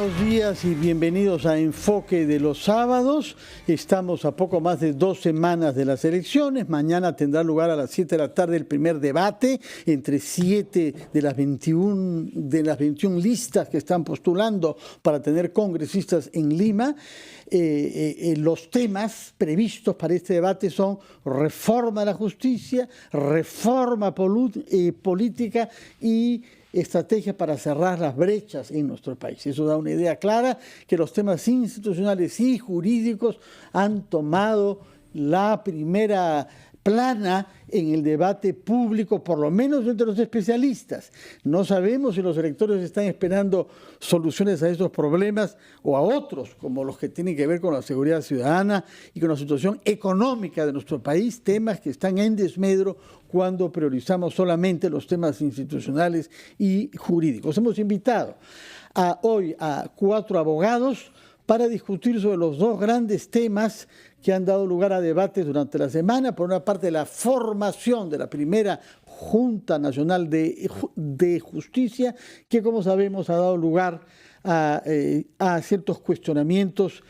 Buenos días y bienvenidos a Enfoque de los Sábados. Estamos a poco más de 2 semanas de las elecciones. Mañana tendrá lugar a las 7 de la tarde el primer debate entre 7 de las 21 listas que están postulando para tener congresistas en Lima. Los temas previstos para este debate son reforma de la justicia, reforma política y estrategias para cerrar las brechas en nuestro país. Eso da una idea clara que los temas institucionales y jurídicos han tomado la primera plana en el debate público, por lo menos entre los especialistas. No sabemos si los electores están esperando soluciones a estos problemas o a otros, como los que tienen que ver con la seguridad ciudadana y con la situación económica de nuestro país, temas que están en desmedro cuando priorizamos solamente los temas institucionales y jurídicos. Hemos invitado hoy a 4 abogados para discutir sobre los 2 grandes temas que han dado lugar a debates durante la semana. Por una parte, la formación de la primera Junta Nacional de Justicia, que como sabemos ha dado lugar a ciertos cuestionamientos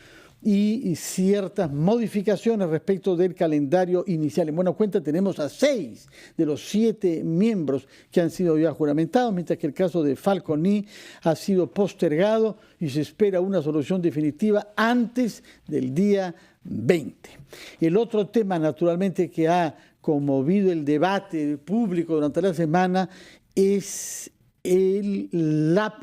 y ciertas modificaciones respecto del calendario inicial. En buena cuenta tenemos a 6 de los 7 miembros que han sido ya juramentados, mientras que el caso de Falconi ha sido postergado y se espera una solución definitiva antes del día 20. El otro tema, naturalmente, que ha conmovido el debate público durante la semana es la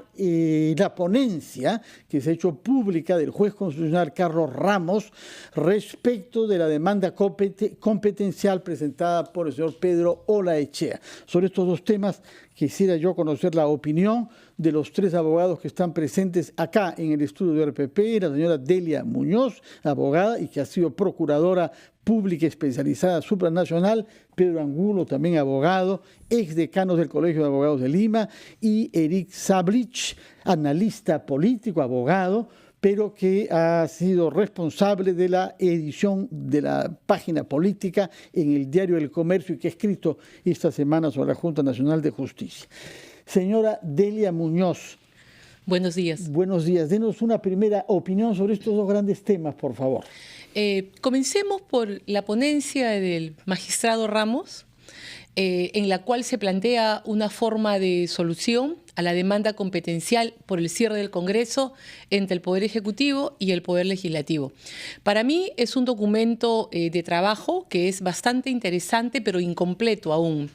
ponencia que se ha hecho pública del juez constitucional Carlos Ramos respecto de la demanda competencial presentada por el señor Pedro Olaechea. Sobre estos 2 temas quisiera yo conocer la opinión de los 3 abogados que están presentes acá en el estudio de RPP, la señora Delia Muñoz, abogada y que ha sido procuradora pública especializada supranacional, Pedro Angulo, también abogado, exdecano del Colegio de Abogados de Lima, y Eric Sablich, analista político, abogado, pero que ha sido responsable de la edición de la página política en el diario El Comercio y que ha escrito esta semana sobre la Junta Nacional de Justicia. Señora Delia Muñoz. Buenos días. Buenos días. Denos una primera opinión sobre estos 2 grandes temas, por favor. Comencemos por la ponencia del magistrado Ramos, en la cual se plantea una forma de solución a la demanda competencial por el cierre del Congreso entre el Poder Ejecutivo y el Poder Legislativo. Para mí es un documento de trabajo que es bastante interesante, pero incompleto aún.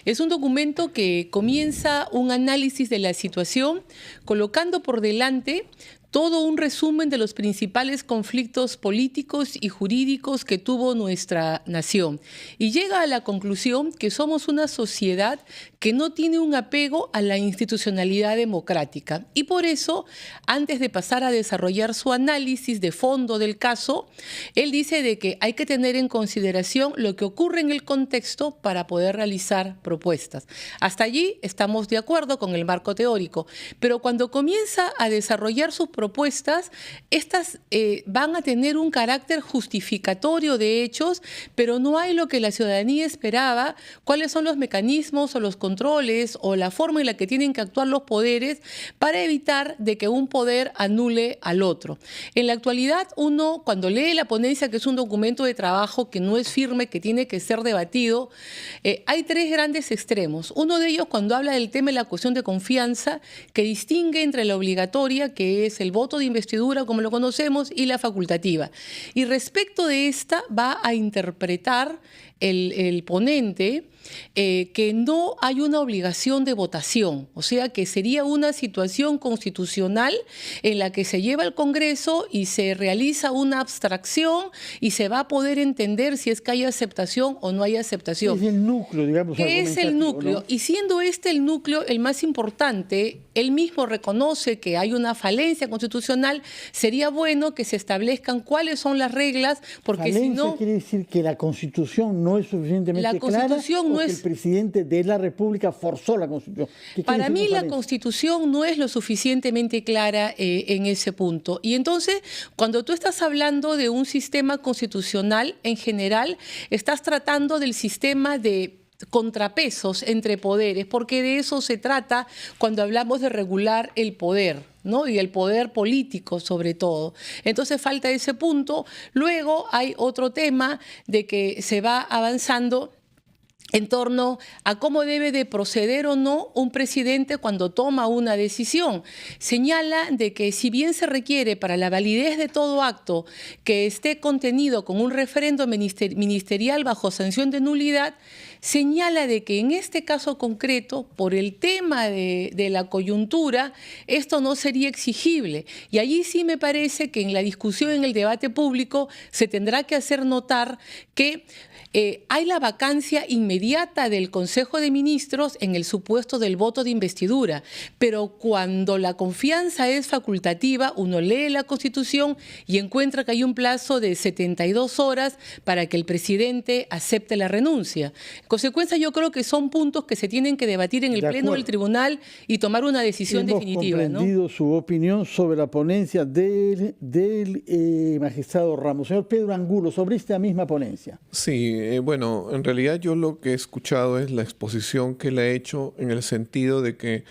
Es un documento que comienza un análisis de la situación, colocando por delante todo un resumen de los principales conflictos políticos y jurídicos que tuvo nuestra nación. Y llega a la conclusión que somos una sociedad que no tiene un apego a la institucionalidad democrática. Y por eso, antes de pasar a desarrollar su análisis de fondo del caso, él dice de que hay que tener en consideración lo que ocurre en el contexto para poder realizar propuestas. Hasta allí estamos de acuerdo con el marco teórico, pero cuando comienza a desarrollar sus propuestas, estas van a tener un carácter justificatorio de hechos, pero no hay lo que la ciudadanía esperaba, cuáles son los mecanismos o los controles o la forma en la que tienen que actuar los poderes para evitar de que un poder anule al otro. En la actualidad, uno cuando lee la ponencia, que es un documento de trabajo que no es firme, que tiene que ser debatido, hay 3 grandes extremos. Uno de ellos cuando habla del tema de la cuestión de confianza, que distingue entre la obligatoria, que es el voto de investidura, como lo conocemos, y la facultativa. Y respecto de esta va a interpretar el ponente que no hay una obligación de votación, o sea que sería una situación constitucional en la que se lleva al Congreso y se realiza una abstracción y se va a poder entender si es que hay aceptación o no hay aceptación. Es el núcleo, digamos. ¿Qué es el núcleo? ¿No? Y siendo este el núcleo el más importante, él mismo reconoce que hay una falencia constitucional, sería bueno que se establezcan cuáles son las reglas, porque si no... quiere decir que la Constitución no es suficientemente clara, o que el presidente de la República forzó la Constitución. Para mí la Constitución no es lo suficientemente clara en ese punto. Y entonces, cuando tú estás hablando de un sistema constitucional en general, estás tratando del sistema de contrapesos entre poderes, porque de eso se trata cuando hablamos de regular el poder, ¿no? Y el poder político sobre todo. Entonces falta ese punto. Luego hay otro tema de que se va avanzando en torno a cómo debe de proceder o no un presidente cuando toma una decisión. Señala de que si bien se requiere para la validez de todo acto que esté contenido con un referendo ministerial bajo sanción de nulidad, señala de que en este caso concreto, por el tema de la coyuntura, esto no sería exigible. Y allí sí me parece que en la discusión, en el debate público, se tendrá que hacer notar que hay la vacancia inmediata del Consejo de Ministros en el supuesto del voto de investidura, pero cuando la confianza es facultativa, uno lee la Constitución y encuentra que hay un plazo de 72 horas para que el presidente acepte la renuncia. En consecuencia, yo creo que son puntos que se tienen que debatir en el Pleno del Tribunal y tomar una decisión definitiva. Hemos comprendido su opinión sobre la ponencia del magistrado Ramos. Señor Pedro Angulo, sobre esta misma ponencia. Sí. Bueno, en realidad yo lo que he escuchado es la exposición que él ha hecho en el sentido de que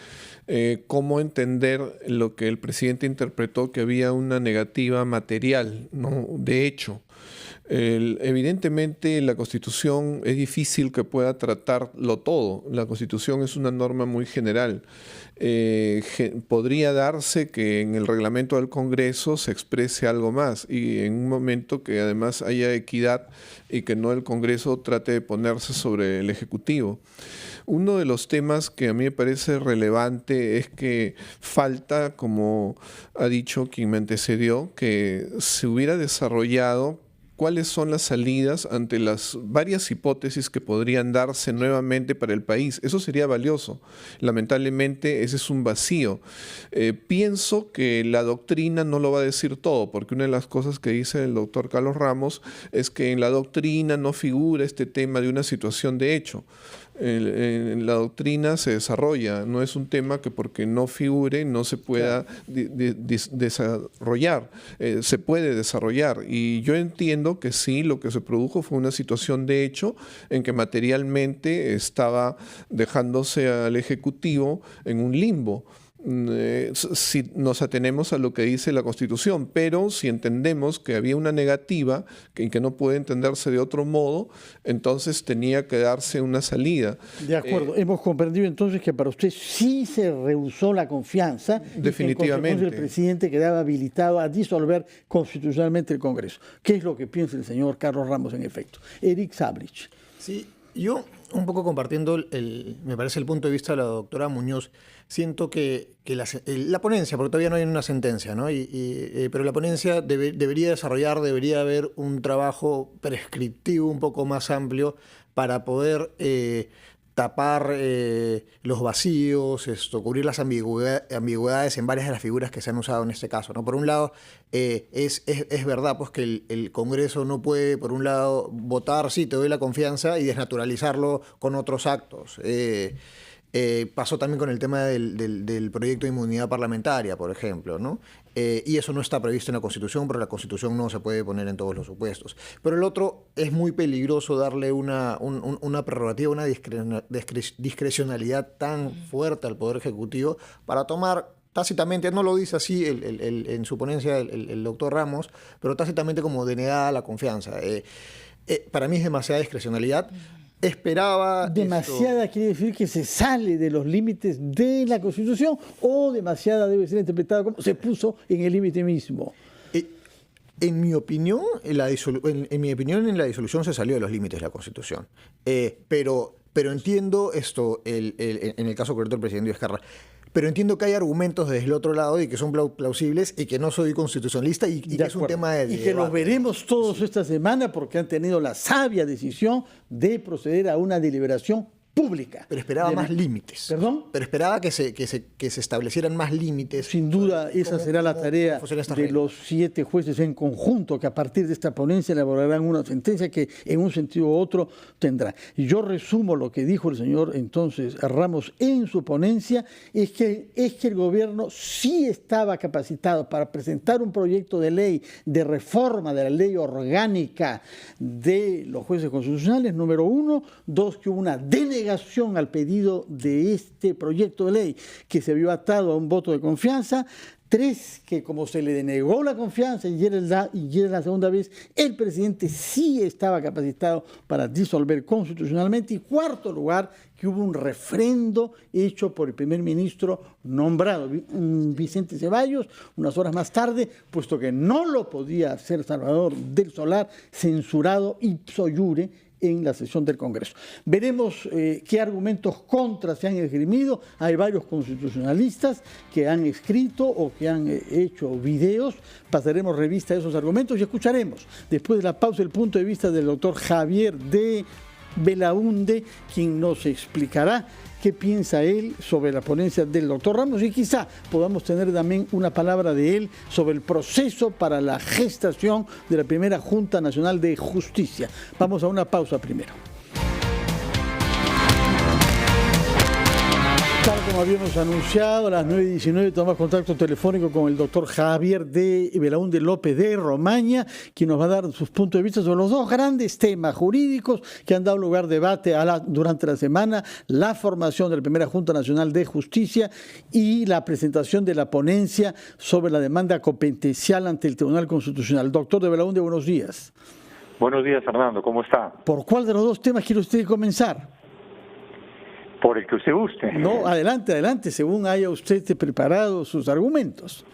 cómo entender lo que el presidente interpretó que había una negativa material, ¿no? De hecho. Evidentemente la Constitución es difícil que pueda tratarlo todo. La Constitución es una norma muy general. Podría darse que en el reglamento del Congreso se exprese algo más y en un momento que además haya equidad y que no el Congreso trate de ponerse sobre el Ejecutivo. Uno de los temas que a mí me parece relevante es que falta, como ha dicho quien me antecedió, que se hubiera desarrollado cuáles son las salidas ante las varias hipótesis que podrían darse nuevamente para el país. Eso sería valioso. Lamentablemente ese es un vacío. Pienso que la doctrina no lo va a decir todo, porque una de las cosas que dice el doctor Carlos Ramos es que en la doctrina no figura este tema de una situación de hecho. La doctrina se desarrolla, no es un tema que porque no figure no se pueda desarrollar, se puede desarrollar. Y yo entiendo que sí, lo que se produjo fue una situación de hecho en que materialmente estaba dejándose al Ejecutivo en un limbo. Si nos atenemos a lo que dice la Constitución, pero si entendemos que había una negativa y que no puede entenderse de otro modo, entonces tenía que darse una salida. De acuerdo, hemos comprendido entonces que para usted sí se rehusó la confianza. Definitivamente. Y que en el presidente quedaba habilitado a disolver constitucionalmente el Congreso. ¿Qué es lo que piensa el señor Carlos Ramos en efecto? Eric Sabrich. Sí, yo un poco compartiendo, me parece el punto de vista de la doctora Muñoz, siento que la ponencia, porque todavía no hay una sentencia, ¿no? Pero la ponencia debería haber un trabajo prescriptivo un poco más amplio para poder tapar los vacíos, cubrir las ambigüedades en varias de las figuras que se han usado en este caso, ¿no? Por un lado, es verdad pues, que el Congreso no puede, por un lado, votar, sí, te doy la confianza, y desnaturalizarlo con otros actos. Pasó también con el tema del proyecto de inmunidad parlamentaria, por ejemplo, ¿no? Y eso no está previsto en la Constitución, pero la Constitución no se puede poner en todos los supuestos. Pero el otro, es muy peligroso darle una prerrogativa, una discrecionalidad tan fuerte al Poder Ejecutivo para tomar tácitamente, no lo dice así en su ponencia el doctor Ramos, pero tácitamente como denegada la confianza. Para mí es demasiada discrecionalidad. Esperaba... Demasiada quiere decir que se sale de los límites de la Constitución, o demasiada debe ser interpretada como se puso en el límite mismo. En mi opinión, en la disolución se salió de los límites de la Constitución. Pero entiendo esto, en el caso concreto del presidente Vizcarra. Pero entiendo que hay argumentos desde el otro lado y que son plausibles y que no soy constitucionalista y que es un tema de y que los veremos todos esta semana porque han tenido la sabia decisión de proceder a una deliberación pública. Pero esperaba más límites. ¿Perdón? Pero esperaba que se establecieran más límites. Sin duda, esa será la tarea de los 7 jueces en conjunto, que a partir de esta ponencia elaborarán una sentencia que en un sentido u otro tendrá. Y yo resumo lo que dijo el señor entonces Ramos en su ponencia, es que el gobierno sí estaba capacitado para presentar un proyecto de ley de reforma de la ley orgánica de los jueces constitucionales, número 1. 2, que hubo una denegación al pedido de este proyecto de ley que se vio atado a un voto de confianza. 3, que como se le denegó la confianza y era la segunda vez, el presidente sí estaba capacitado para disolver constitucionalmente. Y 4º lugar, que hubo un refrendo hecho por el primer ministro nombrado, Vicente Ceballos, unas horas más tarde, puesto que no lo podía hacer Salvador del Solar, censurado ipso iure en la sesión del Congreso. Veremos qué argumentos contra se han esgrimido. Hay varios constitucionalistas que han escrito o que han hecho videos. Pasaremos revista a esos argumentos y escucharemos, después de la pausa, el punto de vista del doctor Javier de Belaunde, quien nos explicará qué piensa él sobre la ponencia del doctor Ramos, y quizá podamos tener también una palabra de él sobre el proceso para la gestación de la primera Junta Nacional de Justicia. Vamos a una pausa primero. Tal como habíamos anunciado, a las 9:19 tomamos contacto telefónico con el doctor Javier de Belaunde López de Romaña, quien nos va a dar sus puntos de vista sobre los dos grandes temas jurídicos que han dado lugar a debate durante la semana: la formación de la primera Junta Nacional de Justicia y la presentación de la ponencia sobre la demanda competencial ante el Tribunal Constitucional. Doctor de Belaunde, buenos días. Buenos días, Fernando, ¿cómo está? ¿Por cuál de los dos temas quiere usted comenzar? Por el que usted guste. No, adelante, según haya usted preparado sus argumentos.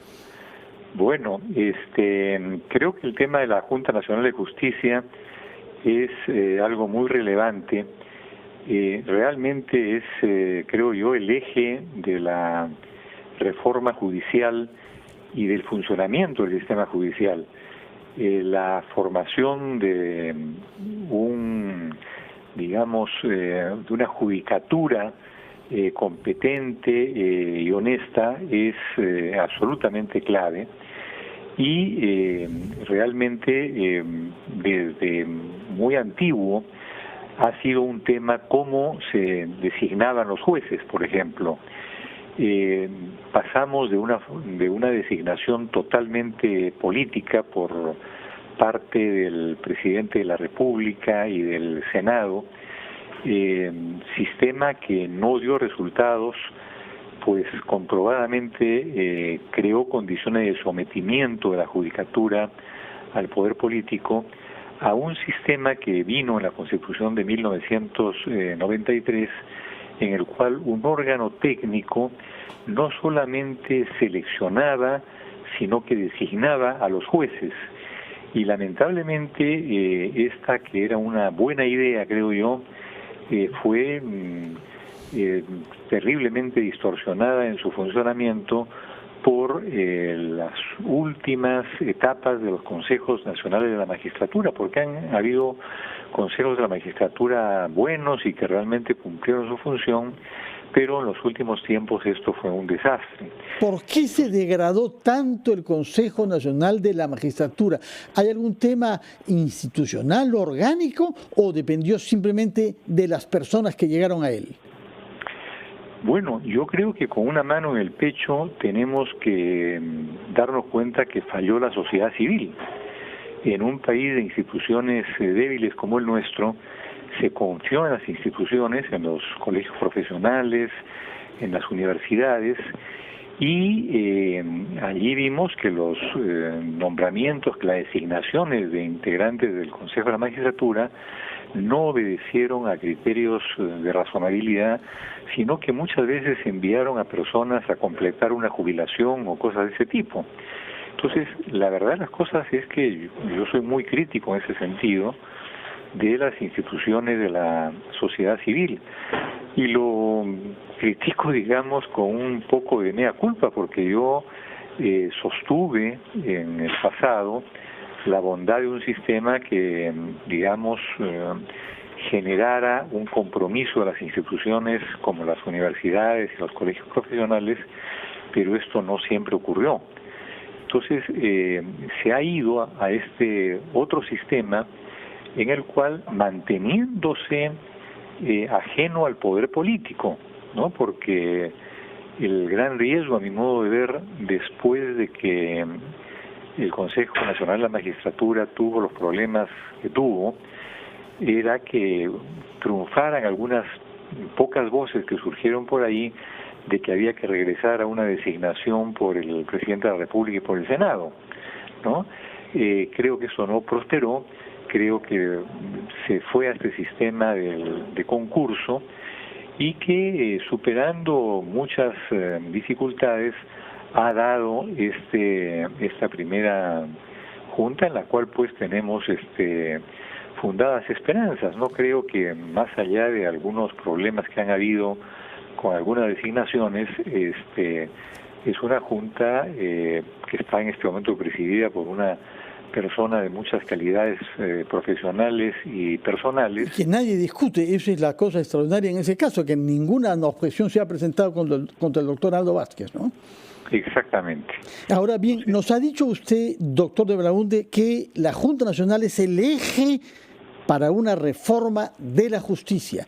Bueno, creo que el tema de la Junta Nacional de Justicia es algo muy relevante. Realmente es, creo yo, el eje de la reforma judicial y del funcionamiento del sistema judicial. La formación de de una judicatura competente y honesta es absolutamente clave, y realmente desde muy antiguo ha sido un tema cómo se designaban los jueces, por ejemplo. Pasamos de una designación totalmente política por parte del presidente de la República y del Senado, sistema que no dio resultados, pues comprobadamente creó condiciones de sometimiento de la judicatura al poder político, a un sistema que vino en la Constitución de 1993, en el cual un órgano técnico no solamente seleccionaba, sino que designaba a los jueces. Y lamentablemente esta, que era una buena idea, creo yo, fue terriblemente distorsionada en su funcionamiento por las últimas etapas de los consejos nacionales de la magistratura, porque han habido consejos de la magistratura buenos y que realmente cumplieron su función, pero en los últimos tiempos esto fue un desastre. ¿Por qué se degradó tanto el Consejo Nacional de la Magistratura? ¿Hay algún tema institucional, orgánico, o dependió simplemente de las personas que llegaron a él? Bueno, yo creo que con una mano en el pecho tenemos que darnos cuenta que falló la sociedad civil. En un país de instituciones débiles como el nuestro, se confió en las instituciones, en los colegios profesionales, en las universidades, y allí vimos que los nombramientos, que las designaciones de integrantes del Consejo de la Magistratura no obedecieron a criterios de razonabilidad, sino que muchas veces enviaron a personas a completar una jubilación o cosas de ese tipo. Entonces, la verdad de las cosas es que yo soy muy crítico en ese sentido de las instituciones de la sociedad civil, y lo critico, digamos, con un poco de mea culpa, porque yo sostuve en el pasado la bondad de un sistema que, digamos, generara un compromiso de las instituciones como las universidades y los colegios profesionales, pero esto no siempre ocurrió. Entonces, se ha ido a este otro sistema en el cual, manteniéndose ajeno al poder político, ¿no? Porque el gran riesgo, a mi modo de ver, después de que el Consejo Nacional de la Magistratura tuvo los problemas que tuvo, era que triunfaran algunas pocas voces que surgieron por ahí, de que había que regresar a una designación por el presidente de la República y por el Senado, ¿no? Creo que eso no prosperó, creo que se fue a este sistema de concurso y que superando muchas dificultades ha dado esta primera junta en la cual pues tenemos fundadas esperanzas. No creo que más allá de algunos problemas que han habido con algunas designaciones, es una junta que está en este momento presidida por una persona de muchas calidades profesionales y personales. Que nadie discute, esa es la cosa extraordinaria en ese caso, que ninguna objeción se ha presentado contra el doctor Aldo Vázquez, ¿no? Exactamente. Ahora bien, nos ha dicho usted, doctor de Belaunde, que la Junta Nacional es el eje para una reforma de la justicia.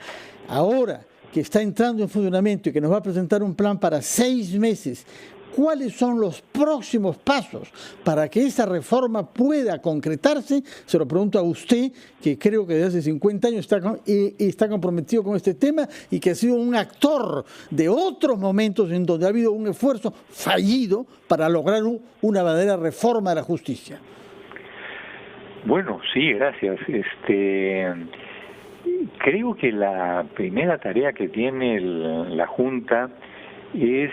Ahora que está entrando en funcionamiento y que nos va a presentar un plan para 6 meses, ¿cuáles son los próximos pasos para que esa reforma pueda concretarse? Se lo pregunto a usted, que creo que desde hace 50 años está comprometido con este tema y que ha sido un actor de otros momentos en donde ha habido un esfuerzo fallido para lograr una verdadera reforma de la justicia. Bueno, sí, gracias. Creo que la primera tarea que tiene la Junta es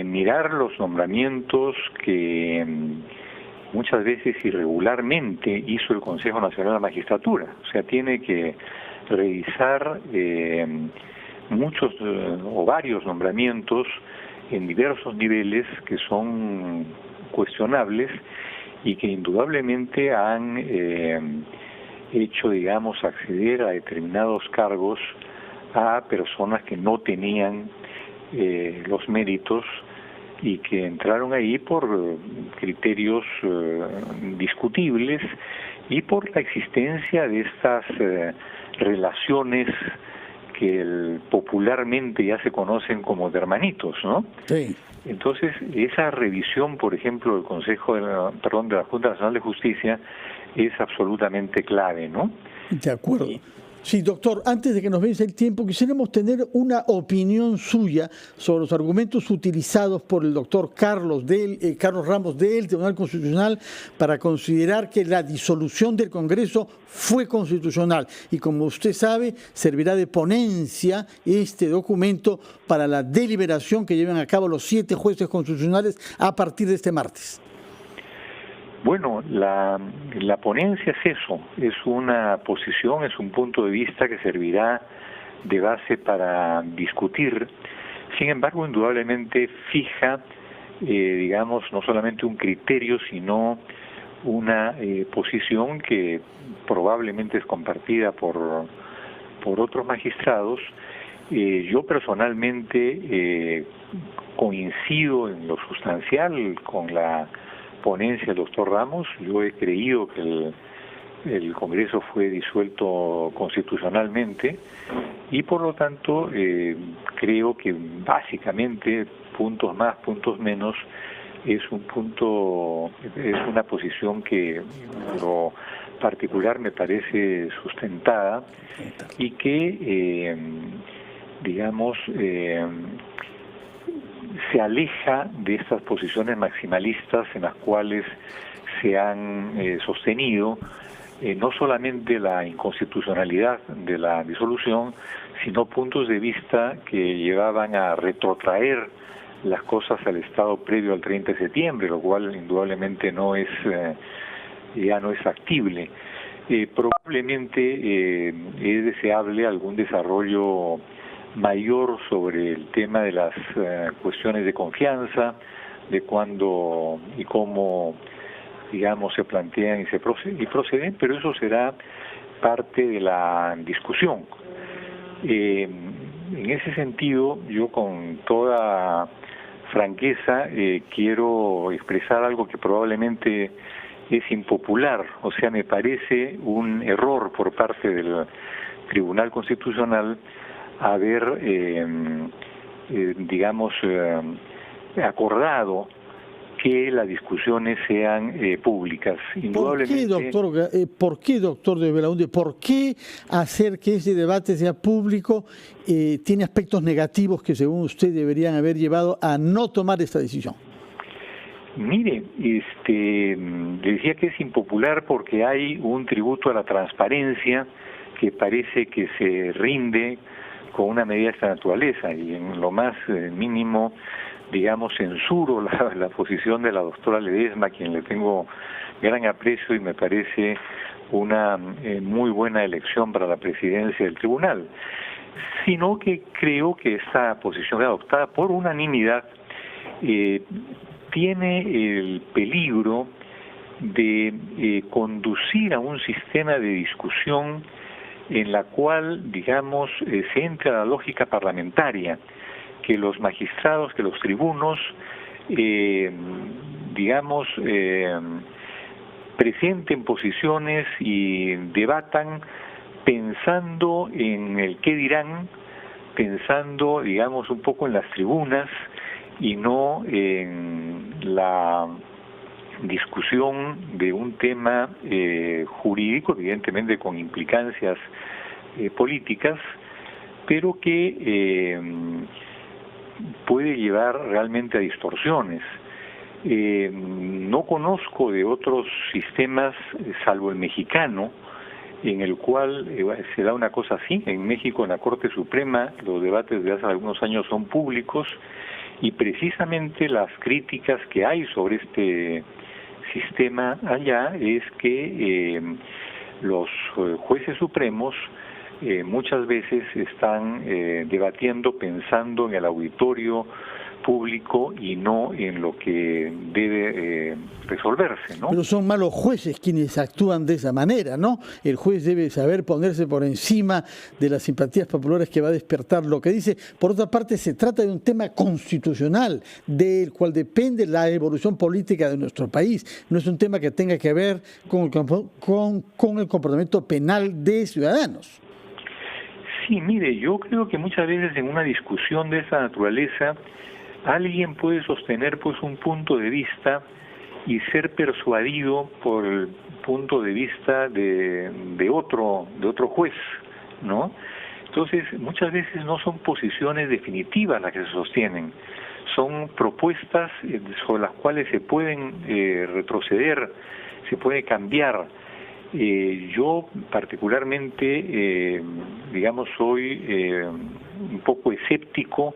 mirar los nombramientos que muchas veces irregularmente hizo el Consejo Nacional de la Magistratura. O sea, tiene que revisar muchos o varios nombramientos en diversos niveles que son cuestionables y que indudablemente han hecho, digamos, acceder a determinados cargos a personas que no tenían los méritos y que entraron ahí por criterios discutibles y por la existencia de estas relaciones que popularmente ya se conocen como de hermanitos, ¿no? Sí. Entonces, esa revisión, por ejemplo, del de la Junta Nacional de Justicia es absolutamente clave, ¿no? De acuerdo. Sí, doctor, antes de que nos vence el tiempo, quisiéramos tener una opinión suya sobre los argumentos utilizados por el doctor Carlos Ramos del Tribunal Constitucional para considerar que la disolución del Congreso fue constitucional. Y como usted sabe, servirá de ponencia este documento para la deliberación que lleven a cabo los 7 jueces constitucionales a partir de este martes. Bueno, la ponencia es eso, es una posición, es un punto de vista que servirá de base para discutir. Sin embargo, indudablemente fija, digamos, no solamente un criterio, sino una posición que probablemente es compartida por otros magistrados. Yo personalmente coincido en lo sustancial con la ponencia del doctor Ramos. Yo he creído que el Congreso fue disuelto constitucionalmente y por lo tanto creo que básicamente puntos más, puntos menos es una posición que en lo particular me parece sustentada y que digamos se aleja de estas posiciones maximalistas en las cuales se han sostenido no solamente la inconstitucionalidad de la disolución, sino puntos de vista que llevaban a retrotraer las cosas al estado previo al 30 de septiembre, lo cual indudablemente ya no es factible. Probablemente es deseable algún desarrollo mayor sobre el tema de las cuestiones de confianza, de cuándo y cómo, digamos, se plantean y proceden, pero eso será parte de la discusión. En ese sentido, yo con toda franqueza quiero expresar algo que probablemente es impopular, o sea, me parece un error por parte del Tribunal Constitucional haber, digamos, acordado que las discusiones sean públicas. Indudablemente, ¿Por qué, doctor de Belaúnde? ¿Por qué hacer que ese debate sea público tiene aspectos negativos que según usted deberían haber llevado a no tomar esta decisión? Mire, le decía que es impopular porque hay un tributo a la transparencia que parece que se rinde con una medida de esta naturaleza, y en lo más mínimo, digamos, censuro la posición de la doctora Ledesma, a quien le tengo gran aprecio y me parece una muy buena elección para la presidencia del tribunal, sino que creo que esta posición adoptada por unanimidad tiene el peligro de conducir a un sistema de discusión en la cual, digamos, se entra a la lógica parlamentaria, que los magistrados, que los tribunos, digamos, presenten posiciones y debatan pensando en el qué dirán, pensando, digamos, un poco en las tribunas y no en la discusión de un tema jurídico, evidentemente con implicancias políticas, pero que puede llevar realmente a distorsiones. No conozco de otros sistemas, salvo el mexicano, en el cual se da una cosa así. En México, en la Corte Suprema, los debates de hace algunos años son públicos, y precisamente las críticas que hay sobre este sistema allá es que los jueces supremos muchas veces están debatiendo pensando en el auditorio público y no en lo que debe resolverse, ¿no? Pero son malos jueces quienes actúan de esa manera, ¿no? El juez debe saber ponerse por encima de las simpatías populares que va a despertar lo que dice. Por otra parte, se trata de un tema constitucional del cual depende la evolución política de nuestro país. No es un tema que tenga que ver con el comportamiento penal de ciudadanos. Sí, mire, yo creo que muchas veces en una discusión de esa naturaleza alguien puede sostener pues un punto de vista y ser persuadido por el punto de vista de otro juez, ¿no? Entonces, muchas veces no son posiciones definitivas las que se sostienen, son propuestas sobre las cuales se pueden retroceder, se puede cambiar. Yo particularmente, digamos, soy un poco escéptico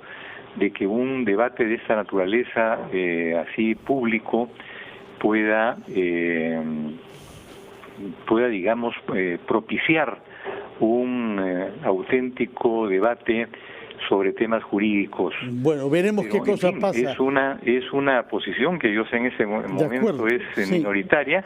de que un debate de esta naturaleza, así público, pueda digamos, propiciar un auténtico debate sobre temas jurídicos. Bueno, veremos qué cosa pasa. Es una posición que yo sé en ese momento es minoritaria.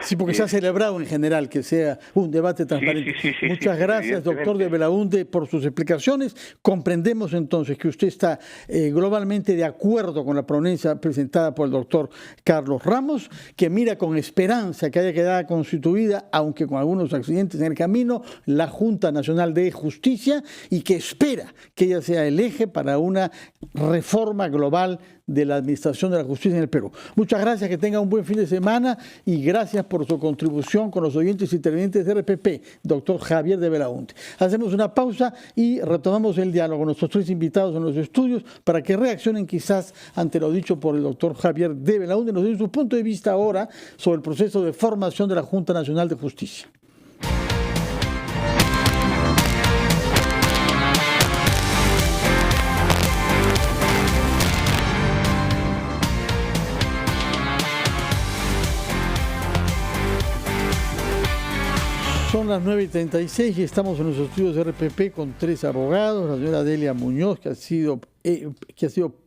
Sí, porque se ha celebrado en general que sea un debate transparente. Sí, Muchas gracias, doctor de Belaúnde, por sus explicaciones. Comprendemos entonces que usted está globalmente de acuerdo con la ponencia presentada por el doctor Carlos Ramos, que mira con esperanza que haya quedado constituida, aunque con algunos accidentes en el camino, la Junta Nacional de Justicia, y que espera que ella sea el eje para una reforma global de la administración de la justicia en el Perú. Muchas gracias, que tenga un buen fin de semana y gracias por su contribución con los oyentes intervinientes de RPP, doctor Javier de Belaúnde. Hacemos una pausa y retomamos el diálogo con nuestros tres invitados en los estudios para que reaccionen quizás ante lo dicho por el doctor Javier de Belaúnde, nos den su punto de vista ahora sobre el proceso de formación de la Junta Nacional de Justicia. Son las 9:36 y estamos en los estudios de RPP con tres abogados, la señora Delia Muñoz, que ha sido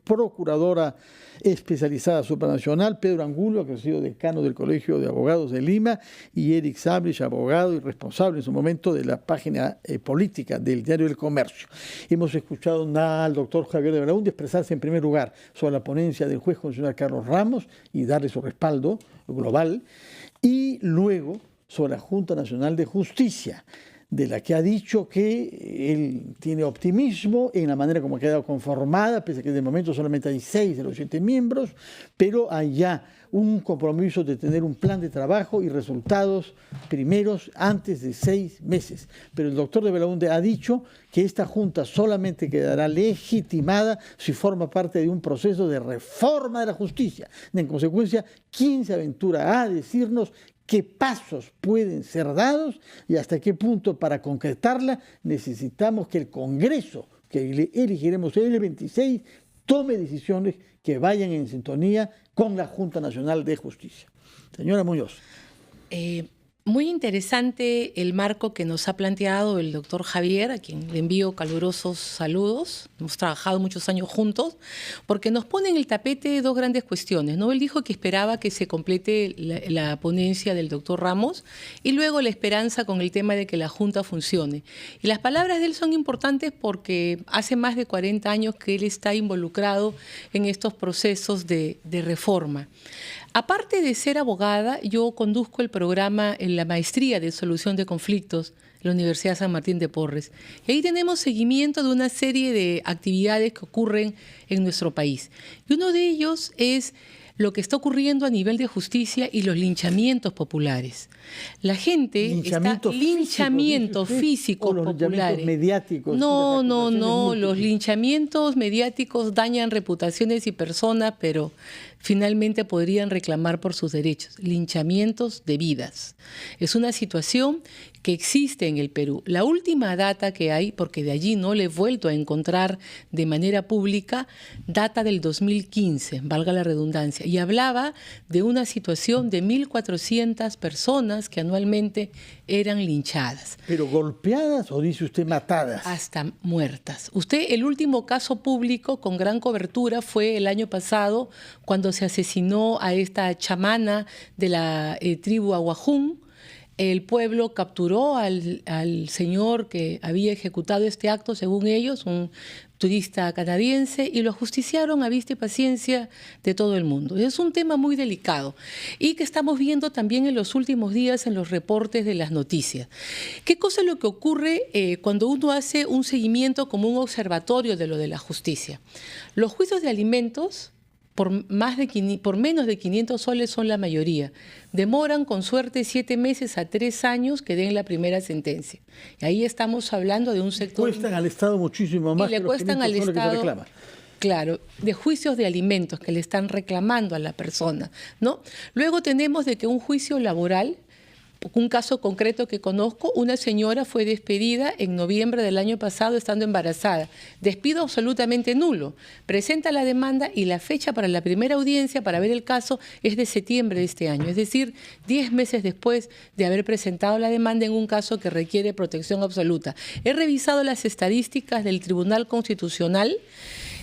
procuradora especializada supranacional, Pedro Angulo, que ha sido decano del Colegio de Abogados de Lima, y Eric Sablich, abogado y responsable en su momento de la página política del Diario del Comercio. Hemos escuchado al doctor Javier de Belaúnde expresarse en primer lugar sobre la ponencia del juez constitucional Carlos Ramos y darle su respaldo global, y luego sobre la Junta Nacional de Justicia. de la que ha dicho que él tiene optimismo en la manera como ha quedado conformada, pese a que de momento solamente hay 6 de los 7 miembros, pero hay ya un compromiso de tener un plan de trabajo y resultados primeros antes de 6 meses. Pero el doctor de Belaunde ha dicho que esta Junta solamente quedará legitimada si forma parte de un proceso de reforma de la justicia. En consecuencia, ¿quién se aventura a decirnos qué pasos pueden ser dados y hasta qué punto para concretarla necesitamos que el Congreso, que elegiremos el 26, tome decisiones que vayan en sintonía con la Junta Nacional de Justicia? Señora Muñoz. Muy interesante el marco que nos ha planteado el doctor Javier, a quien le envío calurosos saludos. Hemos trabajado muchos años juntos, porque nos pone en el tapete 2 grandes cuestiones, ¿no? Él dijo que esperaba que se complete la ponencia del doctor Ramos y luego la esperanza con el tema de que la Junta funcione. Y las palabras de él son importantes porque hace más de 40 años que él está involucrado en estos procesos de reforma. Aparte de ser abogada, yo conduzco el programa en la Maestría de Solución de Conflictos en la Universidad San Martín de Porres. Y ahí tenemos seguimiento de una serie de actividades que ocurren en nuestro país. Y uno de ellos es lo que está ocurriendo a nivel de justicia y los linchamientos populares. La gente linchamientos físicos populares. Mediáticos. No, los linchamientos mediáticos dañan reputaciones y personas, pero finalmente podrían reclamar por sus derechos. Linchamientos de vidas. Es una situación que existe en el Perú. La última data que hay, porque de allí no le he vuelto a encontrar de manera pública, data del 2015, valga la redundancia, y hablaba de una situación de 1.400 personas que anualmente eran linchadas. ¿Pero golpeadas o dice usted matadas? Hasta muertas. El último caso público con gran cobertura fue el año pasado, cuando se asesinó a esta chamana de la tribu Aguajún. El pueblo capturó al señor que había ejecutado este acto, según ellos, un turista canadiense, y lo ajusticiaron a vista y paciencia de todo el mundo. Es un tema muy delicado y que estamos viendo también en los últimos días en los reportes de las noticias. ¿Qué cosa es lo que ocurre cuando uno hace un seguimiento como un observatorio de lo de la justicia? Los juicios de alimentos, por menos de 500 soles son la mayoría. Demoran con suerte 7 meses a 3 años que den la primera sentencia. Y ahí estamos hablando de un sector... Cuestan al Estado muchísimo más que los 500 soles que se reclama. Claro, de juicios de alimentos que le están reclamando a la persona, ¿no? Luego tenemos de que un juicio laboral, un caso concreto que conozco, una señora fue despedida en noviembre del año pasado estando embarazada. Despido absolutamente nulo. Presenta la demanda y la fecha para la primera audiencia para ver el caso es de septiembre de este año. Es decir, 10 meses después de haber presentado la demanda en un caso que requiere protección absoluta. He revisado las estadísticas del Tribunal Constitucional.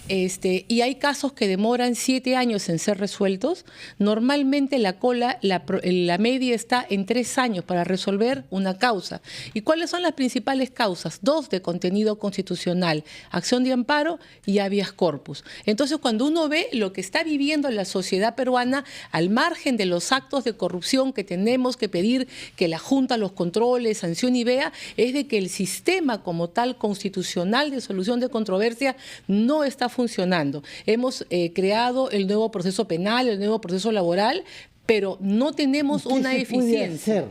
Y hay casos que demoran 7 años en ser resueltos. Normalmente la media está en 3 años para resolver una causa. ¿Y cuáles son las principales causas? 2 de contenido constitucional, acción de amparo y habeas corpus. Entonces, cuando uno ve lo que está viviendo la sociedad peruana, al margen de los actos de corrupción que tenemos que pedir que la Junta los controle, sancione y vea, es de que el sistema como tal constitucional de solución de controversia no está funcionando. Hemos creado el nuevo proceso penal, el nuevo proceso laboral, pero no tenemos una eficiencia.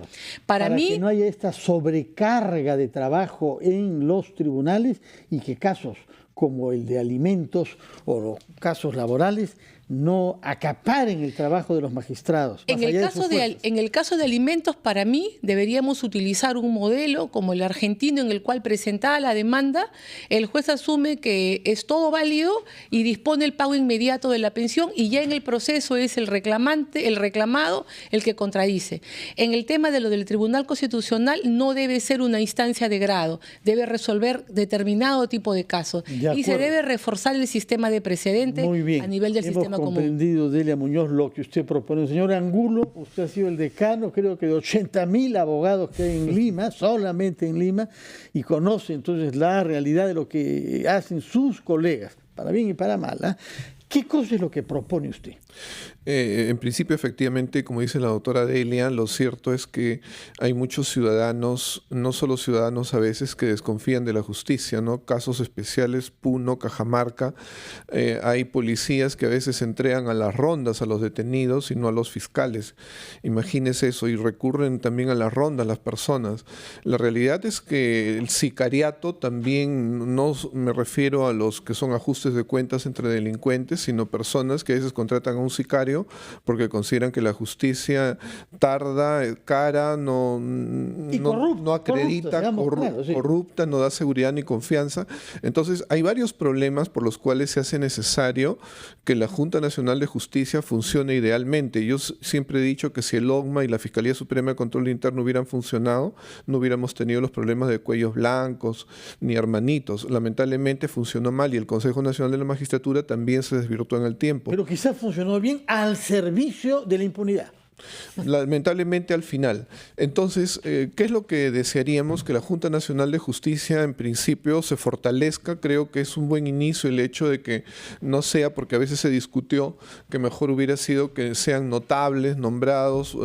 Para mí, que no haya esta sobrecarga de trabajo en los tribunales y que casos como el de alimentos o los casos laborales no acaparen el trabajo de los magistrados. En el caso de alimentos, para mí, deberíamos utilizar un modelo como el argentino en el cual presentada la demanda, el juez asume que es todo válido y dispone el pago inmediato de la pensión y ya en el proceso es el reclamado, el que contradice. En el tema de lo del Tribunal Constitucional no debe ser una instancia de grado, debe resolver determinado tipo de casos y se debe reforzar el sistema de precedentes a nivel del sistema común. Comprendido, Delia Muñoz, lo que usted propone. Señor Angulo, usted ha sido el decano, creo que de 80.000 abogados que hay en Lima, solamente en Lima, y conoce entonces la realidad de lo que hacen sus colegas, para bien y para mal, ¿Qué cosa es lo que propone usted? En principio, efectivamente, como dice la doctora Delia, lo cierto es que hay muchos ciudadanos, no solo ciudadanos a veces, que desconfían de la justicia, ¿no? Casos especiales, Puno, Cajamarca, hay policías que a veces entregan a las rondas a los detenidos y no a los fiscales. Imagínese eso, y recurren también a las rondas las personas. La realidad es que el sicariato también, no me refiero a los que son ajustes de cuentas entre delincuentes, sino personas que a veces contratan a un sicario porque consideran que la justicia tarda, cara, no acredita, corrupta, no da seguridad ni confianza. Entonces, hay varios problemas por los cuales se hace necesario que la Junta Nacional de Justicia funcione idealmente. Yo siempre he dicho que si el OCMA y la Fiscalía Suprema de Control Interno hubieran funcionado, no hubiéramos tenido los problemas de cuellos blancos ni hermanitos. Lamentablemente funcionó mal y el Consejo Nacional de la Magistratura también se desvirtuó en el tiempo. Pero quizás funcionó bien al servicio de la impunidad. Lamentablemente al final. Entonces, ¿qué es lo que desearíamos? Que la Junta Nacional de Justicia en principio se fortalezca. Creo que es un buen inicio el hecho de que no sea, porque a veces se discutió que mejor hubiera sido que sean notables, nombrados.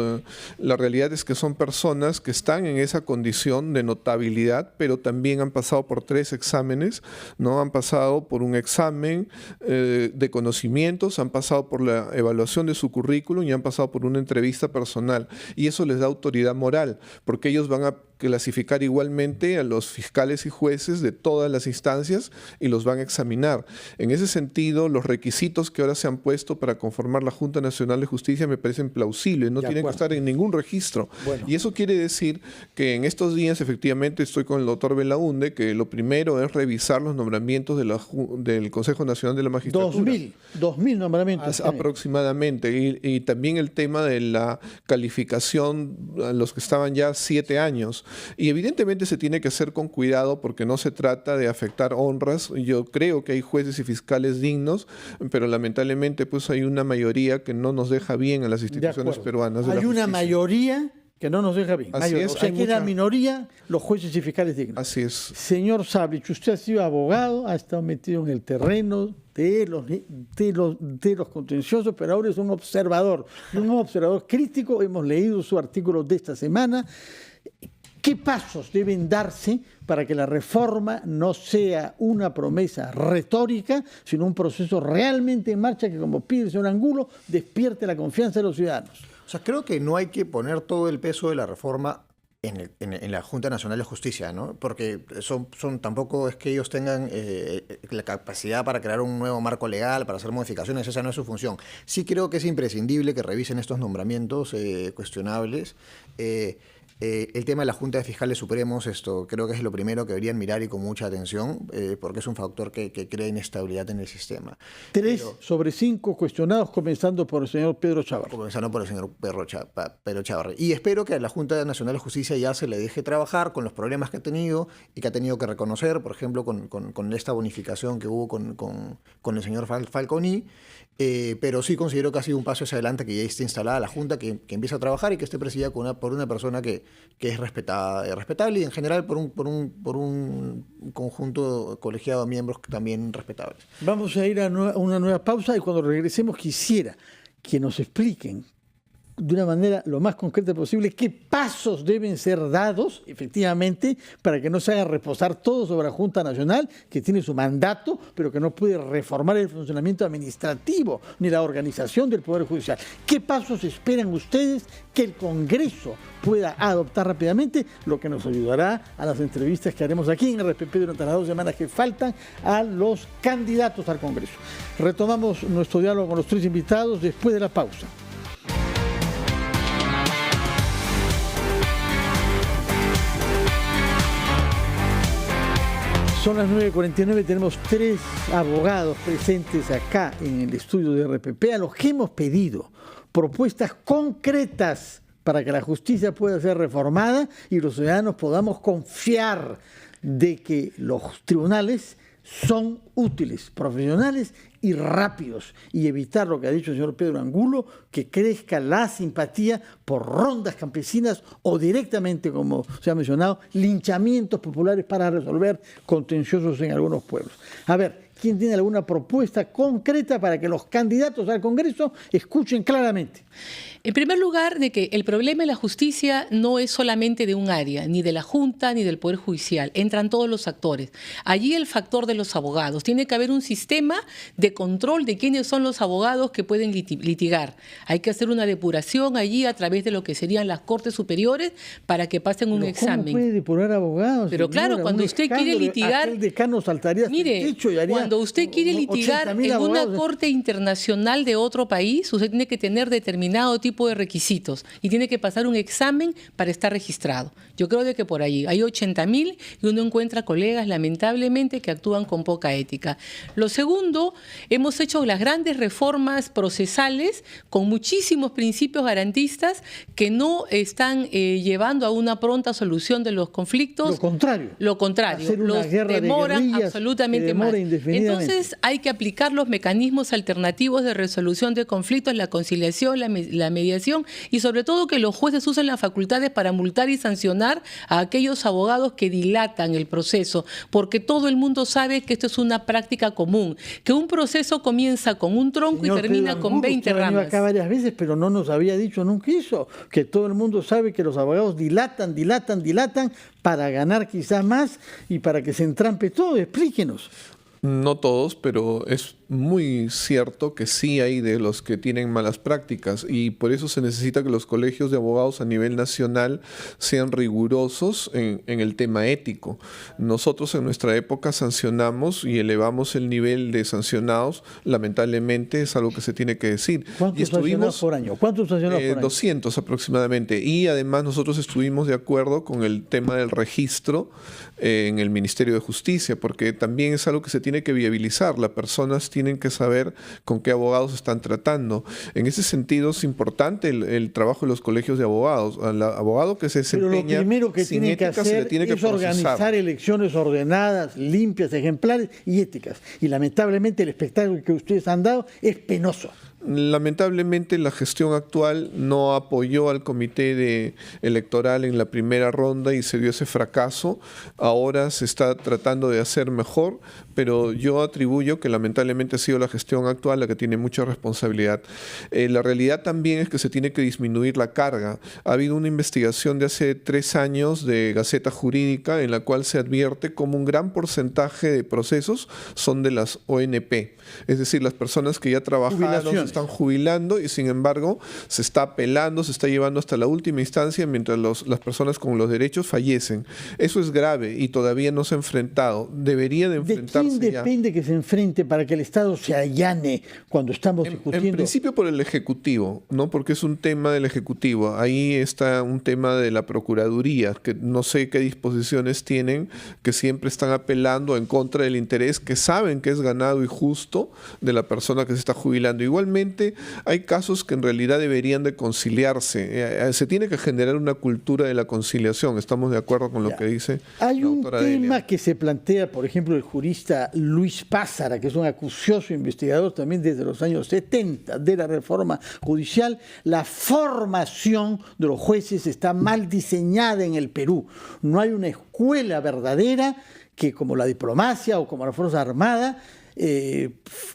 La realidad es que son personas que están en esa condición de notabilidad, pero también han pasado por 3 exámenes, ¿no? Han pasado por un examen de conocimientos, han pasado por la evaluación de su currículum y han pasado por una entrevista personal, y eso les da autoridad moral, porque ellos van a clasificar igualmente a los fiscales y jueces de todas las instancias y los van a examinar. En ese sentido, los requisitos que ahora se han puesto para conformar la Junta Nacional de Justicia me parecen plausibles, no tienen que estar en ningún registro. Bueno. Y eso quiere decir que en estos días, efectivamente, estoy con el doctor Belaunde, que lo primero es revisar los nombramientos del Consejo Nacional de la Magistratura. 2.000 nombramientos. Aproximadamente. Y también el tema de la calificación a los que estaban ya 7 años. Y evidentemente se tiene que hacer con cuidado porque no se trata de afectar honras. Yo creo que hay jueces y fiscales dignos, pero lamentablemente pues hay una mayoría que no nos deja bien a las instituciones peruanas. Hay una mayoría que no nos deja bien. Así es, o sea, que la minoría, los jueces y fiscales dignos. Así es. Señor Sablich, usted ha sido abogado, ha estado metido en el terreno de los contenciosos, pero ahora es un observador crítico. Hemos leído su artículo de esta semana. ¿Qué pasos deben darse para que la reforma no sea una promesa retórica, sino un proceso realmente en marcha que, como pide el señor Angulo, despierte la confianza de los ciudadanos? O sea, creo que no hay que poner todo el peso de la reforma en la Junta Nacional de Justicia, ¿no? Porque tampoco es que ellos tengan la capacidad para crear un nuevo marco legal, para hacer modificaciones, esa no es su función. Sí creo que es imprescindible que revisen estos nombramientos cuestionables. El tema de la Junta de Fiscales Supremos, creo que es lo primero que deberían mirar y con mucha atención, porque es un factor que crea inestabilidad en el sistema. 3 sobre 5 cuestionados, comenzando por el señor Pedro Chávarri. Comenzando por el señor Pedro Chávarri. Y espero que a la Junta Nacional de Justicia ya se le deje trabajar con los problemas que ha tenido y que ha tenido que reconocer, por ejemplo, con esta bonificación que hubo con el señor Falconi. Pero sí considero que ha sido un paso hacia adelante, que ya esté instalada la Junta, que empieza a trabajar y que esté presidida por una persona que es respetable y en general por un conjunto colegiado de miembros también respetables. Vamos a ir a una nueva pausa y cuando regresemos quisiera que nos expliquen de una manera lo más concreta posible qué pasos deben ser dados efectivamente para que no se haga reposar todo sobre la Junta Nacional, que tiene su mandato, pero que no puede reformar el funcionamiento administrativo ni la organización del Poder Judicial. ¿Qué pasos esperan ustedes que el Congreso pueda adoptar rápidamente? Lo que nos ayudará a las entrevistas que haremos aquí en RPP durante las 2 semanas que faltan a los candidatos al Congreso. Retomamos nuestro diálogo con los 3 invitados después de la pausa. Son las 9:49, tenemos 3 abogados presentes acá en el estudio de RPP, a los que hemos pedido propuestas concretas para que la justicia pueda ser reformada y los ciudadanos podamos confiar de que los tribunales son útiles, profesionales y rápidos, y evitar lo que ha dicho el señor Pedro Angulo, que crezca la simpatía por rondas campesinas o directamente, como se ha mencionado, linchamientos populares para resolver contenciosos en algunos pueblos. A ver, ¿Quién tiene alguna propuesta concreta para que los candidatos al Congreso escuchen claramente? En primer lugar, de que el problema en la justicia no es solamente de un área, ni de la Junta, ni del Poder Judicial. Entran todos los actores. Allí el factor de los abogados. Tiene que haber un sistema de control de quiénes son los abogados que pueden litigar. Hay que hacer una depuración allí a través de lo que serían las Cortes Superiores para que pasen un examen. ¿Cómo puede depurar abogados? Pero señora? claro, cuando usted quiere litigar... El decano saltaría Mire, el techo y haría cuando usted quiere litigar en una corte internacional de otro país, usted tiene que tener determinado tipo de requisitos y tiene que pasar un examen para estar registrado. Yo creo de que por ahí hay 80.000 y uno encuentra colegas, lamentablemente, que actúan con poca ética. Lo segundo, hemos hecho las grandes reformas procesales con muchísimos principios garantistas que no están llevando a una pronta solución de los conflictos. Lo contrario, hacer una los guerra demoran de absolutamente más. Entonces hay que aplicar los mecanismos alternativos de resolución de conflictos, la conciliación, la mediación y sobre todo que los jueces usen las facultades para multar y sancionar a aquellos abogados que dilatan el proceso, porque todo el mundo sabe que esto es una práctica común, que un proceso comienza con un tronco y termina con 20 ramas. Acá varias veces, pero no nos había dicho nunca eso, que todo el mundo sabe que los abogados dilatan para ganar quizás más y para que se entrampe todo. Explíquenos. No todos, pero es muy cierto que sí hay de los que tienen malas prácticas y por eso se necesita que los colegios de abogados a nivel nacional sean rigurosos en el tema ético. Nosotros en nuestra época sancionamos y elevamos el nivel de sancionados, lamentablemente es algo que se tiene que decir. ¿Cuántos sancionados por año? ¿Cuántos sancionados por año? 200 aproximadamente y además nosotros estuvimos de acuerdo con el tema del registro en el Ministerio de Justicia porque también es algo que se tiene que viabilizar. Las personas tienen que saber con qué abogados están tratando. En ese sentido es importante el trabajo de los colegios de abogados. Al abogado que se desempeña Pero lo primero que tienen que hacer es organizar elecciones ordenadas, limpias, ejemplares y éticas. Y lamentablemente el espectáculo que ustedes han dado es penoso. Lamentablemente la gestión actual no apoyó al comité electoral en la primera ronda y se dio ese fracaso. Ahora se está tratando de hacer mejor, pero yo atribuyo que lamentablemente ha sido la gestión actual la que tiene mucha responsabilidad. La realidad también es que se tiene que disminuir la carga. Ha habido una investigación de hace 3 años de Gaceta Jurídica en la cual se advierte como un gran porcentaje de procesos son de las ONP, es decir, las personas que ya trabajaron, se están jubilando y sin embargo se está apelando, se está llevando hasta la última instancia mientras las personas con los derechos fallecen. Eso es grave y todavía no se ha enfrentado. Debería de enfrentarse. ¿De quién depende que se enfrente para que el Estado se allane cuando estamos discutiendo? En principio por el Ejecutivo, ¿no? Porque es un tema del Ejecutivo. Ahí está un tema de la Procuraduría, que no sé qué disposiciones tienen, que siempre están apelando en contra del interés que saben que es ganado y justo de la persona que se está jubilando. Igualmente hay casos que en realidad deberían de conciliarse. Se tiene que generar una cultura de la conciliación. Estamos de acuerdo con lo que dice Hay la un doctora tema Delia. que se plantea, por ejemplo, el jurista Luis Pázara, que es un acucioso investigador también desde los años 70 de la reforma judicial. La formación de los jueces está mal diseñada en el Perú. No hay una escuela verdadera que, como la diplomacia o como la Fuerza Armada,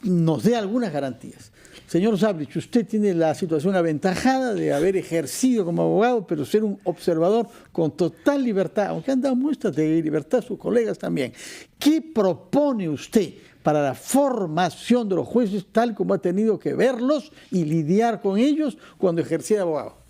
nos dé algunas garantías. Señor Sablich, usted tiene la situación aventajada de haber ejercido como abogado, pero ser un observador con total libertad, aunque han dado muestras de libertad sus colegas también. ¿Qué propone usted para la formación de los jueces tal como ha tenido que verlos y lidiar con ellos cuando ejercía de abogado?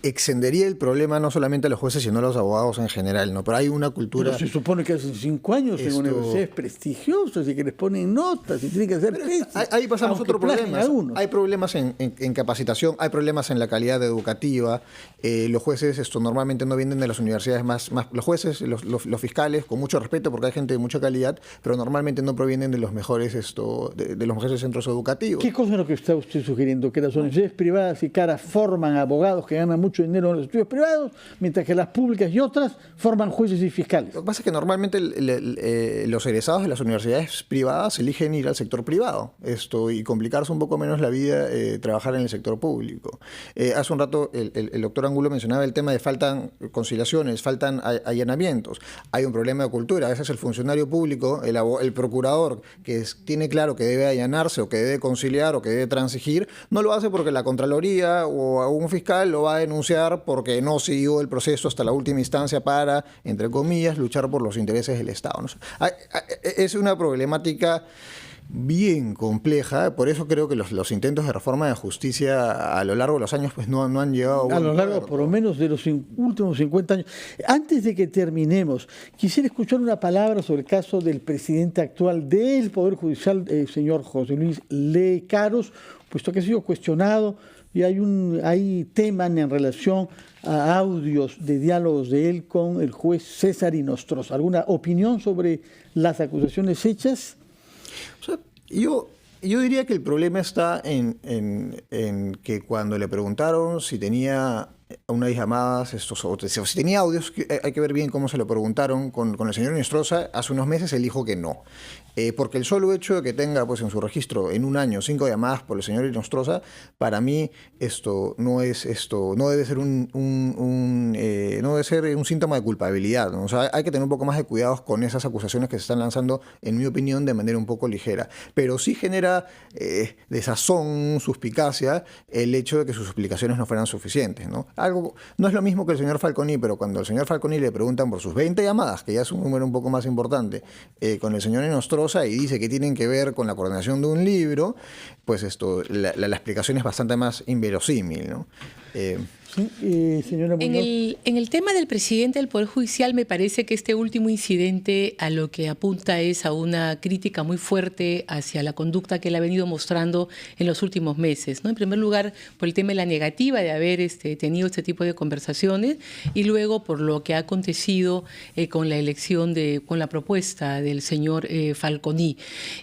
Extendería el problema no solamente a los jueces, sino a los abogados en general, ¿no? Pero hay una cultura... Pero se supone que hace 5 años en universidades prestigiosas y que les ponen notas y tienen que hacer testis. Ahí pasamos otro problema. Hay problemas en capacitación, hay problemas en la calidad educativa. Los jueces normalmente no vienen de las universidades más los jueces, los fiscales, con mucho respeto porque hay gente de mucha calidad, pero normalmente no provienen de los mejores de los mejores centros educativos. ¿Qué cosa es lo que está usted sugiriendo? Que las universidades privadas y caras forman abogados que ganan mucho mucho dinero en los estudios privados, mientras que las públicas y otras forman jueces y fiscales. Lo que pasa es que normalmente los egresados de las universidades privadas eligen ir al sector privado y complicarse un poco menos la vida trabajar en el sector público. Hace un rato el doctor Angulo mencionaba el tema de faltan conciliaciones, faltan allanamientos. Hay un problema de cultura. A veces el funcionario público, el procurador, que tiene claro que debe allanarse o que debe conciliar o que debe transigir, no lo hace porque la Contraloría o un fiscal lo va a denunciar porque no siguió el proceso hasta la última instancia para, entre comillas, luchar por los intereses del Estado, ¿no? Es una problemática bien compleja, por eso creo que los intentos de reforma de justicia a lo largo de los años pues no han llegado a lo largo por lo menos de los últimos 50 años. Antes de que terminemos, quisiera escuchar una palabra sobre el caso del presidente actual del Poder Judicial, señor José Luis Lecaros, puesto que ha sido cuestionado y hay temas en relación a audios de diálogos de él con el juez César Inostroza. ¿Alguna opinión sobre las acusaciones hechas? O sea, yo diría que el problema está en que cuando le preguntaron si tenía unas llamadas, si tenía audios, hay que ver bien cómo se lo preguntaron con el señor Inostroza. Hace unos meses él dijo que no. Porque el solo hecho de que tenga pues, en su registro en un año 5 llamadas por el señor Inostroza, para mí no debe ser no debe ser un síntoma de culpabilidad, ¿no? O sea, hay que tener un poco más de cuidados con esas acusaciones que se están lanzando, en mi opinión, de manera un poco ligera. Pero sí genera desazón, suspicacia, el hecho de que sus explicaciones no fueran suficientes, ¿no? No es lo mismo que el señor Falconi, pero cuando al señor Falconi le preguntan por sus 20 llamadas, que ya es un número un poco más importante, con el señor Inostroza, y dice que tienen que ver con la coordinación de un libro, pues la explicación es bastante más inverosímil, ¿no? Sí, señora Muñoz. En el tema del presidente del Poder Judicial, me parece que este último incidente a lo que apunta es a una crítica muy fuerte hacia la conducta que él ha venido mostrando en los últimos meses, ¿no? En primer lugar, por el tema de la negativa de haber tenido este tipo de conversaciones, y luego por lo que ha acontecido con la elección, con la propuesta del señor Falconi.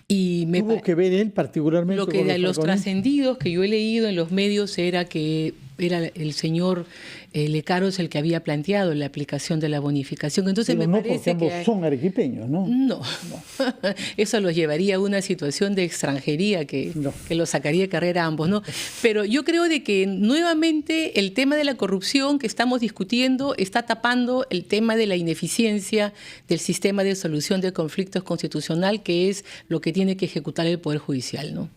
Y ¿Tuvo que ver él particularmente lo que con de los trascendidos que yo he leído en los medios era que era el señor Lecaros el que había planteado la aplicación de la bonificación. Entonces pero me no parece porque ambos son arequipeños, ¿no? No. Eso los llevaría a una situación de extranjería que los sacaría de carrera a ambos, ¿no? Pero yo creo de que nuevamente el tema de la corrupción que estamos discutiendo está tapando el tema de la ineficiencia del sistema de solución de conflictos constitucional, que es lo que tiene que ejecutar el Poder Judicial, ¿no?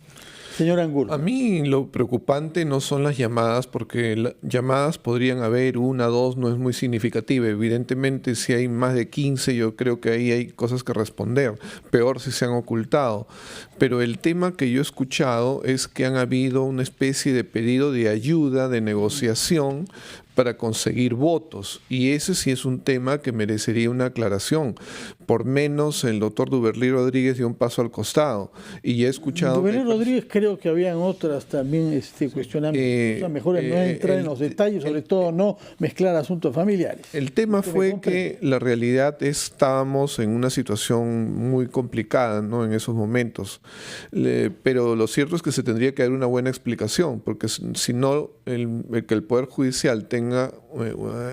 Señor Angulo. A mí lo preocupante no son las llamadas, porque las llamadas podrían haber 1, 2, no es muy significativa. Evidentemente, si hay más de 15, yo creo que ahí hay cosas que responder. Peor si se han ocultado. Pero el tema que yo he escuchado es que han habido una especie de pedido de ayuda, de negociación, para conseguir votos, y ese sí es un tema que merecería una aclaración. Por menos el doctor Duberlí Rodríguez dio un paso al costado, y ya he escuchado... Duberlí Rodríguez creo que habían otras también cuestionando, o sea, mejor no entrar en los detalles, sobre todo no mezclar asuntos familiares. El tema fue que la realidad estábamos en una situación muy complicada, ¿no?, en esos momentos, pero lo cierto es que se tendría que dar una buena explicación, porque si no, que el Poder Judicial tenga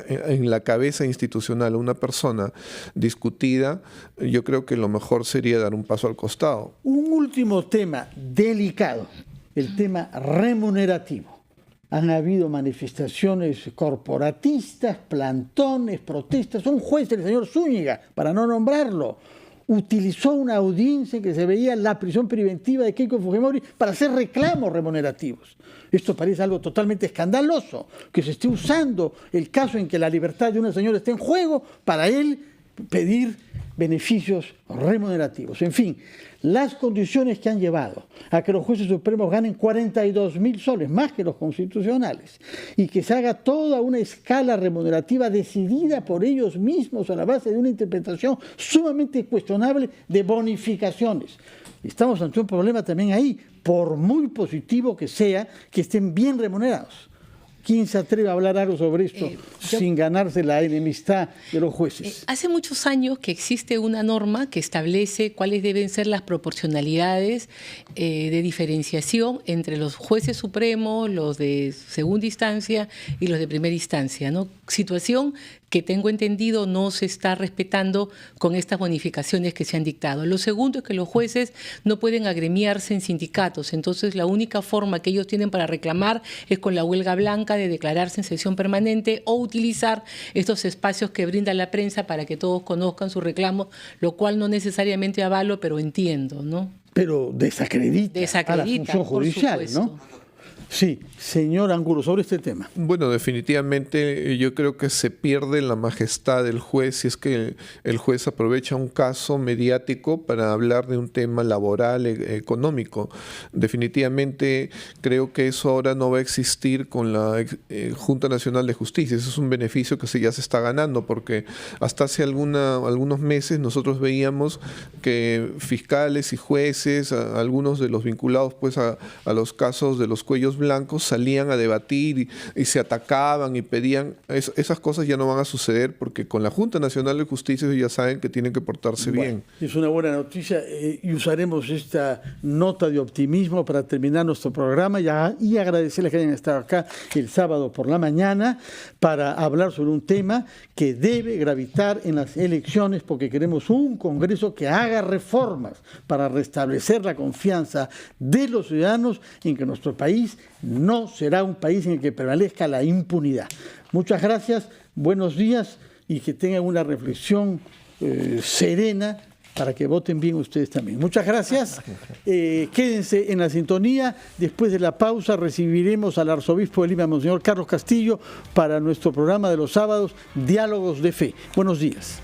en la cabeza institucional a una persona discutida, yo creo que lo mejor sería dar un paso al costado. Un último tema delicado, el tema remunerativo. Han habido manifestaciones corporatistas, plantones, protestas. Un juez, el señor Zúñiga, para no nombrarlo, utilizó una audiencia en que se veía la prisión preventiva de Keiko Fujimori para hacer reclamos remunerativos. Esto parece algo totalmente escandaloso, que se esté usando el caso en que la libertad de una señora esté en juego para él pedir beneficios remunerativos. En fin, las condiciones que han llevado a que los jueces supremos ganen 42.000 soles, más que los constitucionales, y que se haga toda una escala remunerativa decidida por ellos mismos a la base de una interpretación sumamente cuestionable de bonificaciones. Estamos ante un problema también ahí, por muy positivo que sea, que estén bien remunerados. ¿Quién se atreve a hablar algo sobre esto? sin ganarse la enemistad de los jueces. Hace muchos años que existe una norma que establece cuáles deben ser las proporcionalidades de diferenciación entre los jueces supremos, los de segunda instancia y los de primera instancia, ¿no? Situación que tengo entendido no se está respetando con estas bonificaciones que se han dictado. Lo segundo es que los jueces no pueden agremiarse en sindicatos, entonces la única forma que ellos tienen para reclamar es con la huelga blanca de declararse en sesión permanente o utilizar estos espacios que brinda la prensa para que todos conozcan sus reclamos, lo cual no necesariamente avalo, pero entiendo, ¿no? Pero desacredita a la función judicial, ¿no? Sí, señor Angulo, sobre este tema. Bueno, definitivamente yo creo que se pierde la majestad del juez si es que el juez aprovecha un caso mediático para hablar de un tema laboral, económico. Definitivamente creo que eso ahora no va a existir con la Junta Nacional de Justicia. Eso es un beneficio que ya se está ganando, porque hasta hace algunos meses nosotros veíamos que fiscales y jueces, algunos de los vinculados pues a los casos de los cuellos blancos, salían a debatir y se atacaban y pedían. Esas cosas ya no van a suceder, porque con la Junta Nacional de Justicia ellos ya saben que tienen que portarse bien. Es una buena noticia y usaremos esta nota de optimismo para terminar nuestro programa y agradecerles que hayan estado acá el sábado por la mañana para hablar sobre un tema que debe gravitar en las elecciones, porque queremos un Congreso que haga reformas para restablecer la confianza de los ciudadanos en que nuestro país no será un país en el que prevalezca la impunidad. Muchas gracias, buenos días y que tengan una reflexión serena para que voten bien ustedes también. Muchas gracias. Quédense en la sintonía. Después de la pausa recibiremos al arzobispo de Lima, Monseñor Carlos Castillo, para nuestro programa de los sábados, Diálogos de Fe. Buenos días.